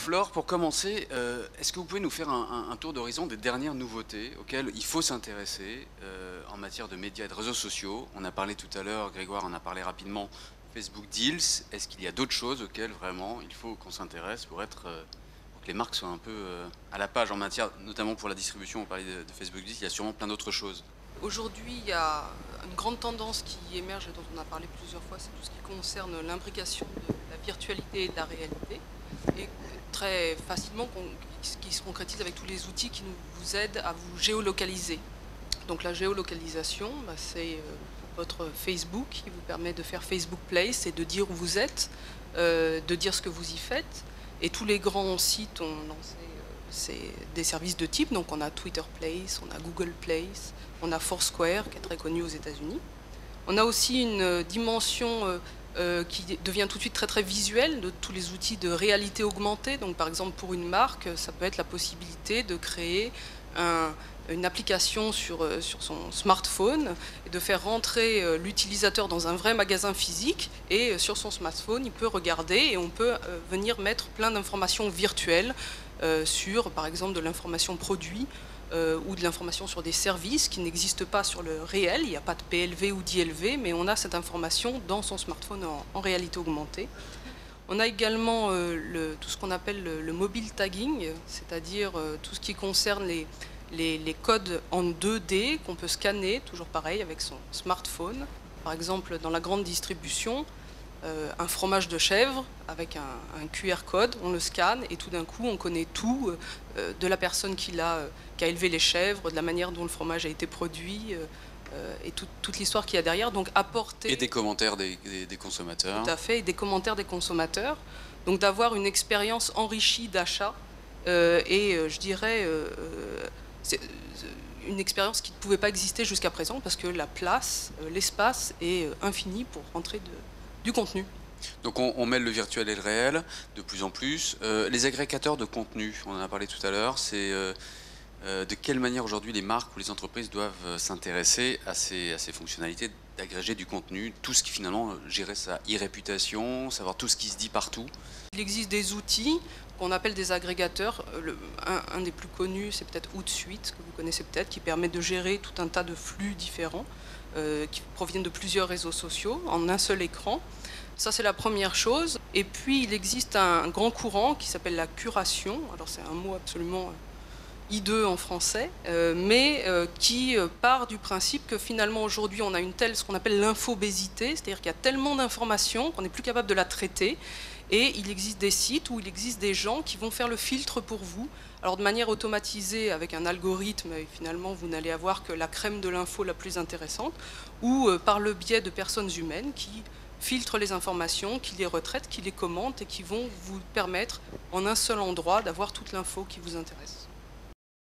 Flore, pour commencer, est-ce que vous pouvez nous faire un tour d'horizon des dernières nouveautés auxquelles il faut s'intéresser en matière de médias et de réseaux sociaux? On a parlé tout à l'heure, Grégoire en a parlé rapidement, Facebook Deals. Est-ce qu'il y a d'autres choses auxquelles vraiment il faut qu'on s'intéresse pour pour que les marques soient un peu à la page en matière, notamment pour la distribution, on parlait de Facebook Deals, il y a sûrement plein d'autres choses. Aujourd'hui, il y a une grande tendance qui émerge et dont on a parlé plusieurs fois, c'est tout ce qui concerne l'imbrication de la virtualité et de la réalité. Et très facilement, qui se concrétise avec tous les outils qui vous aident à vous géolocaliser. Donc la géolocalisation, c'est votre Facebook qui vous permet de faire Facebook Place et de dire où vous êtes, de dire ce que vous y faites. Et tous les grands sites ont lancé des services de type. Donc on a Twitter Place, on a Google Place, on a Foursquare qui est très connu aux États-Unis. On a aussi une dimension qui devient tout de suite très très visuelle de tous les outils de réalité augmentée. Donc par exemple pour une marque, ça peut être la possibilité de créer une application sur son smartphone et de faire rentrer l'utilisateur dans un vrai magasin physique et sur son smartphone, il peut regarder et on peut venir mettre plein d'informations virtuelles sur par exemple de l'information produit ou de l'information sur des services qui n'existent pas sur le réel, il n'y a pas de PLV ou d'ILV, mais on a cette information dans son smartphone en réalité augmentée. On a également tout ce qu'on appelle le mobile tagging, c'est-à-dire tout ce qui concerne les codes en 2D qu'on peut scanner, toujours pareil, avec son smartphone. Par exemple, dans la grande distribution, un fromage de chèvre avec un QR code, on le scanne et tout d'un coup on connaît tout de la personne qui a élevé les chèvres, de la manière dont le fromage a été produit et toute l'histoire qu'il y a derrière. Donc apporter... Et des commentaires des consommateurs. Tout à fait, et des commentaires des consommateurs. Donc d'avoir une expérience enrichie d'achat je dirais c'est une expérience qui ne pouvait pas exister jusqu'à présent parce que la place, l'espace est infini pour rentrer du contenu. Donc on mêle le virtuel et le réel de plus en plus. Les agrégateurs de contenu, on en a parlé tout à l'heure, c'est de quelle manière aujourd'hui les marques ou les entreprises doivent s'intéresser à ces fonctionnalités d'agréger du contenu, tout ce qui finalement gérer sa e-réputation, savoir tout ce qui se dit partout. Il existe des outils qu'on appelle des agrégateurs. Un des plus connus, c'est peut-être Hootsuite, que vous connaissez peut-être, qui permet de gérer tout un tas de flux différents qui proviennent de plusieurs réseaux sociaux en un seul écran. Ça, c'est la première chose. Et puis, il existe un grand courant qui s'appelle la curation. Alors, c'est un mot absolument hideux en français, mais qui part du principe que finalement, aujourd'hui, on a ce qu'on appelle l'infobésité, c'est-à-dire qu'il y a tellement d'informations qu'on n'est plus capable de la traiter. Et il existe des sites où il existe des gens qui vont faire le filtre pour vous. Alors de manière automatisée avec un algorithme, et finalement vous n'allez avoir que la crème de l'info la plus intéressante, ou par le biais de personnes humaines qui filtrent les informations, qui les retraitent, qui les commentent et qui vont vous permettre en un seul endroit d'avoir toute l'info qui vous intéresse.